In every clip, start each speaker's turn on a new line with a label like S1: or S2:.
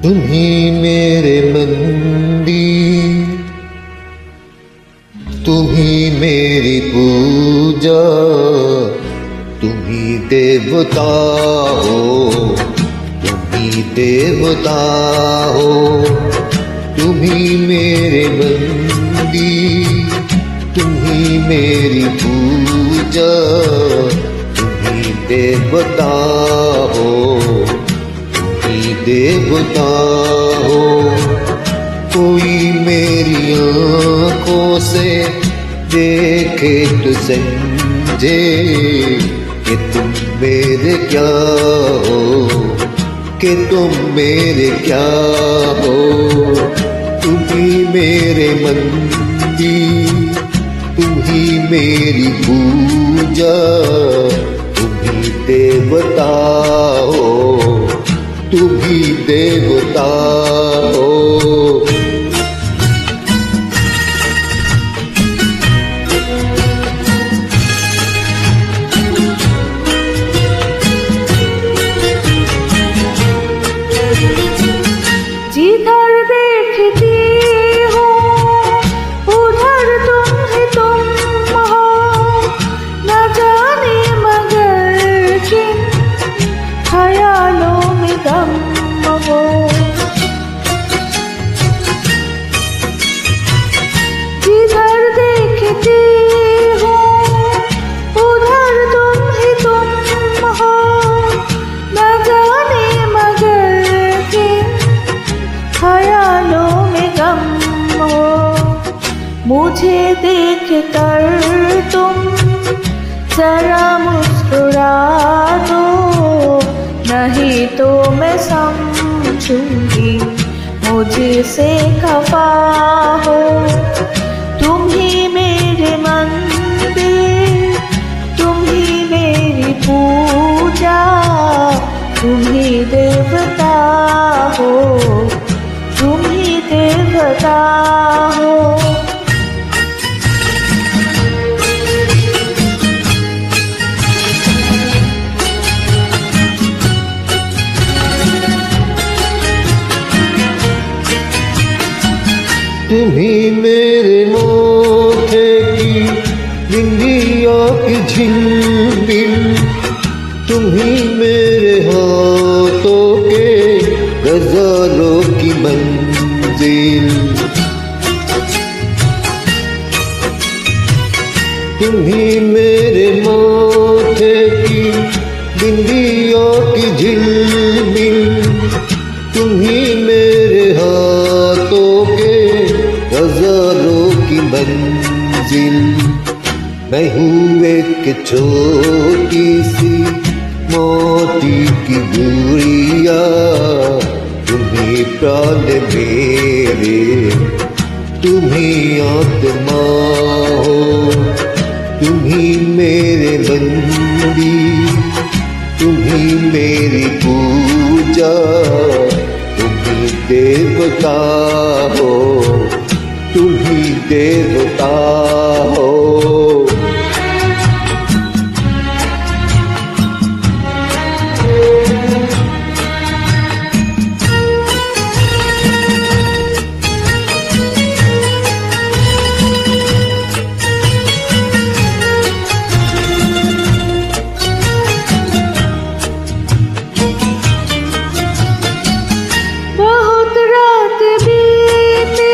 S1: तुम्ही मेरे मंदिर, तुम्ही मेरी पूजा, तुम्ही देवता हो, तुम्ही देवता हो। तुम्ही मेरे मंदिर, तुम्ही मेरी पूजा, तुम्ही देवता हो, तुम्ही देवता हो। कोई मेरी आँखों से देखे तो समझे कि तुम मेरे क्या हो, कि तुम मेरे क्या हो। तुम्ही मेरे मंदिर, तुम्ही मेरी पूजा, तुम्ही देवता हो, तुम्ही देवता हो।
S2: जिधर देखती हूँ उधर तुम ही तुम हो, न जाने मगर किन ख्यालों में गम हो। जिधर देखती हूँ उधर तुम ही तुम हो, न जाने मगर किन ख्यालों में गम हो। मुझे देख कर तुम जरा मुस्कुरा दो, नहीं तो मैं समझूंगी मुझसे खफा हो। तुम ही मेरे मंदिर, तुम ही मेरी पूजा, तुम ही देवता हो, तुम ही देवता हो।
S1: तुम्ही मेरे माथे की बिंदिया की झिलमिल, तुम्ही मेरे हाथों के गज़लों की मंजिल। तुम्ही मेरे माथे की बिंदिया की झिलमिल, तुम्ही मेरे हाथों के गज़लों की मंजिल। मैं हूँ एक छोटी सी मोती की गुड़िया, तुम्ही प्राण मेरे, तुम्ही आत्मा हो। तुम्ही मेरे मंदिर, तुम्ही मेरी पूजा, तुम्ही देवता हो, तुम्ही देवता हो।
S2: बहुत रात बीते,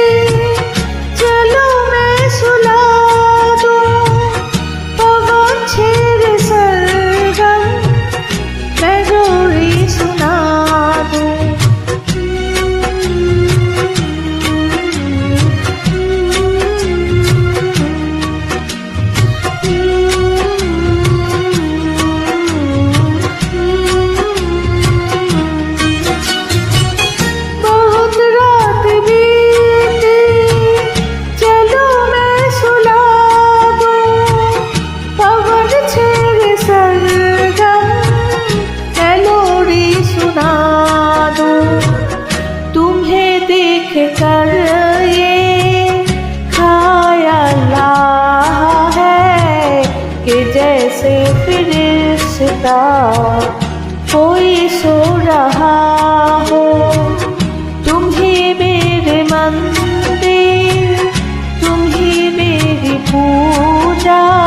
S2: चलो मैं सुला दूं, पवन छेड़ सरगम मैं जोड़ी सुना दूं। बहुत रात बीते, चलो मैं सुला दूं, पवन छेड़ सरगम मैं लोरी सुना दूं। तुम्हें देख कर ये ख्याल है कि जैसे फरिश्ता कोई सो रहा हो। मंदिर, तुम ही मेरी पूजा।